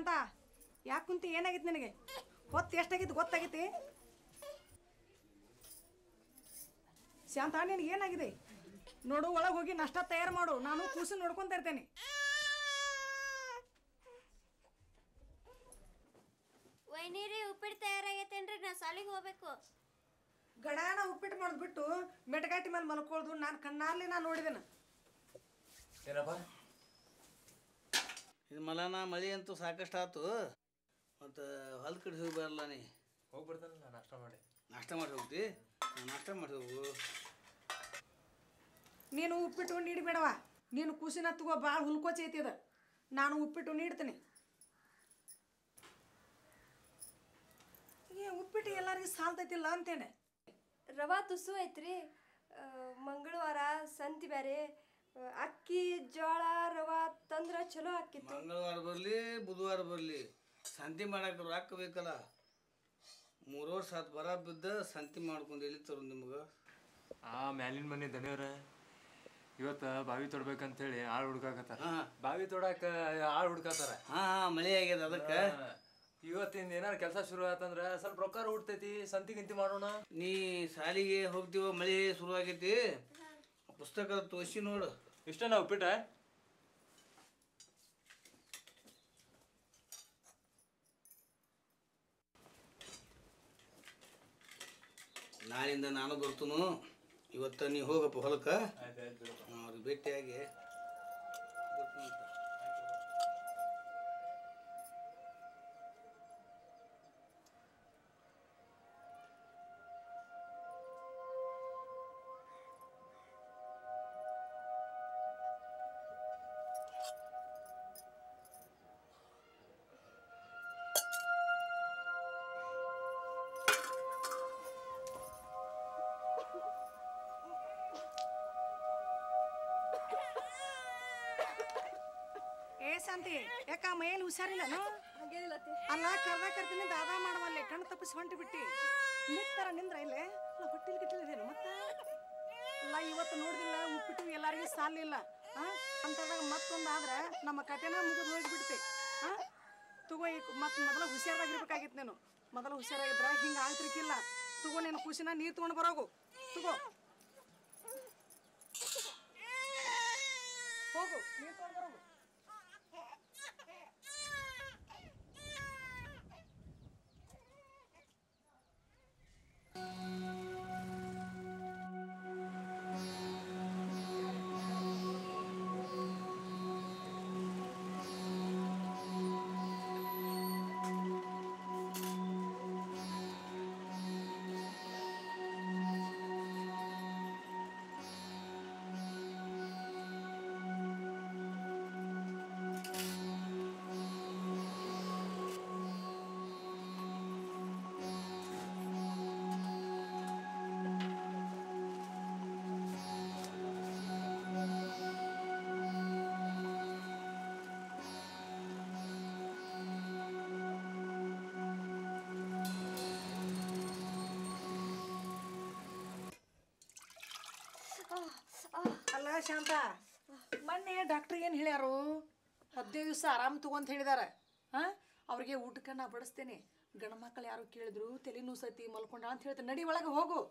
ಶಾಂತ ಯಾಕೆ ಕುಂತಿ? ಏನಾಗಿತ್ತು ನಿನಗೆ? ಹೊತ್ತು ಎಷ್ಟಾಗಿತ್ತು ಗೊತ್ತಾಗೈತಿ? ಶಾಂತ ನಿನಗೆ ಏನಾಗಿದೆ ನೋಡು, ಒಳಗೆ ಹೋಗಿ ನಾಷ್ಟ ತಯಾರು ಮಾಡು, ನಾನು ಕೂಸು ನೋಡ್ಕೊತ ಇರ್ತೇನೆ. ವೈನೀರಿ ಉಪ್ಪಿಟ್ಟು ತಯಾರಾಗೈತೇನ್ರಿ? ನಾ ಸಾಲಿಗೆ ಹೋಗ್ಬೇಕು. ಗಡಾನ ಉಪ್ಪಿಟ್ಟು ಮಾಡಿದ್ಬಿಟ್ಟು ಮೆಟಗಾಟಿ ಮೇಲೆ ಮಲ್ಕೊಳ್ದು ನಾನು ಕಣ್ಣಾರ್ಲಿ ನಾನು ನೋಡಿದೇನ. ಏನಪ್ಪ ಇದು ಮಲನ ಮಳೆ ಅಂತೂ ಸಾಕಷ್ಟು ಆಯ್ತು. ಮತ್ತು ಹೊಲ ಕಡೆ ಹೋಗಿ ಬರಲ್ಲ. ನೀ ಹೋಗಿ ಬರ್ತಾನೆ. ನಾನು ನಾಷ್ಟ ಮಾಡಿ ಹೋಗ್ತಿ. ನಾನು ನಾಷ್ಟ ಮಾಡಿ ಹೋಗು. ನೀನು ಉಪ್ಪಿಟ್ಟು ನೀಡಬೇಡವ. ನೀನು ಕೂಸಿನ ತಗೋ, ಭಾಳ ಹುಲ್ಕೋಚ್ ಐತಿ ಅದ. ನಾನು ಉಪ್ಪಿಟ್ಟು ನೀಡ್ತೀನಿ. ಉಪ್ಪಿಟ್ಟು ಎಲ್ಲರಿಗೂ ಸಾಲ್ತೈತಿಲ್ಲ ಅಂತೇನೆ. ರವಾ ತುಸು ಐತ್ರಿ. ಮಂಗಳವಾರ ಸಂತಿ ಬೇರೆ. ಅಕ್ಕಿ ಜೋಳ ರವಾ ತಂದ್ರೆ ಚಲೋ ಆಕಿತ್ತು. ಮಂಗಳವಾರ ಬರಲಿ ಬುಧವಾರ ಬರಲಿ ಸಂತಿ ಮಾಡಕ್ಕೆ ರೊಕ್ಕ ಬೇಕಲ್ಲ. 3 ವರ್ಷ ಆತು ಬರ ಬಿದ್ದ ಸಂತಿ ಮಾಡ್ಕೊಂಡು ಎಲ್ಲಿ ತರು ನಿಮ್ಗೆ. ಮ್ಯಾಲಿನ ಮನೆ ದನಿಯವ್ರ ಇವತ್ತು ಬಾವಿ ತೊಡ್ಬೇಕಂತೇಳಿ ಆಳು ಹುಡ್ಕಾಕತ್ತಾರ. ಬಾವಿ ತೊಡಾಕ ಆಳು ಹುಡ್ಕಾತಾರ. ಮಳೆ ಆಗ್ಯದ ಅದಕ್ಕೆ. ಇವತ್ತಿಂದ ಏನಾರು ಕೆಲಸ ಶುರು ಆತಂದ್ರೆ ಸ್ವಲ್ಪ ರೊಕ್ಕ ಹುಡ್ತೈತಿ, ಸಂತಿ ಗಿಂತಿ ಮಾಡೋಣ. ನೀ ಶಾಲಿಗೆ ಹೋಗ್ತೀವ, ಮಳೆ ಶುರು ಆಗೈತಿ. ಪುಸ್ತಕ ತೋರಿಸಿ ನೋಡು. ಇಷ್ಟ ನಾ ಉಪ್ಪಿಟ್ಟ. ನಾಳಿಂದ ನಾನು ಬರ್ತನು. ಇವತ್ತು ನೀ ಹೋಗಪ್ಪ ಹೊಲಕ್ಕೆ. ಅವ್ರಿಗೆ ಭೇಟಿಯಾಗಿ ಶಾಂತಿ ಯಾಕ ಮೈಯಲ್ಲಿ ಹುಷಾರಿಲ್ಲನು? ಅಲ್ಲ ಕರ್ತೀನಿ ದಾದ ಮಾಡವಲ್ಲೆ, ಕಣ್ಣು ತಪ್ಪಿಸಿ ಹೊಂಟು ಬಿಟ್ಟಿ. ನಿಂತಾರ ನಿಂದ್ರ ಇಲ್ಲೇ ಹೊಟ್ಟಿಲ್ ಗಿಟ್ಟಿಲ್ಲೇನು ಮತ್ತ? ಅಲ್ಲ ಇವತ್ತು ನೋಡಿದಿಲ್ಲ ಉಪ್ಪಿಟ್ಟು ಎಲ್ಲರಿಗೂ ಸಾಲಿಲ್ಲ ಅಂತದಾಗ ಮತ್ತೊಂದಾದ್ರೆ ನಮ್ಮ ಕಥೆನ ಮುಗಿದು ಹೋಗಿಬಿಡ್ತೆ. ತಗೋ ಮತ್ತೆ ಮೊದಲ ಹುಷಾರಾಗಿರ್ಬೇಕಾಗಿತ್ತು. ನೀನು ಮೊದಲ ಹುಷಾರಾಗಿದ್ರ ಹಿಂಗೆ ಆಗ್ತಿರ್ಕಿಲ್ಲ. ತಗೋ ನೀನು ಖುಷಿನ ನೀರು ತೊಗೊಂಡು ಬರೋಗು. ತಗೋ ಹೋಗು, ನೀರು ತೊಗೊಂಡು ಬರೋಗು. ಅಲ್ಲ ಶಾಂತ, ಮೊನ್ನೆ ಡಾಕ್ಟ್ರ್ ಏನು ಹೇಳ್ಯಾರು? 15 ದಿವಸ ಆರಾಮ್ ತಗೊಂತ ಹೇಳಿದಾರೆ. ಅವ್ರಿಗೆ ಊಟಕ್ಕೆ ನಾ ಬಡಿಸ್ತೇನೆ. ಗಂಡು ಮಕ್ಕಳು ಯಾರು ಕೇಳಿದ್ರು ತಲೆ ನುಸೈತಿ ಮಲ್ಕೊಂಡ ಅಂತ ಹೇಳ್ತಾರೆ. ನಡಿ ಒಳಗೆ ಹೋಗು.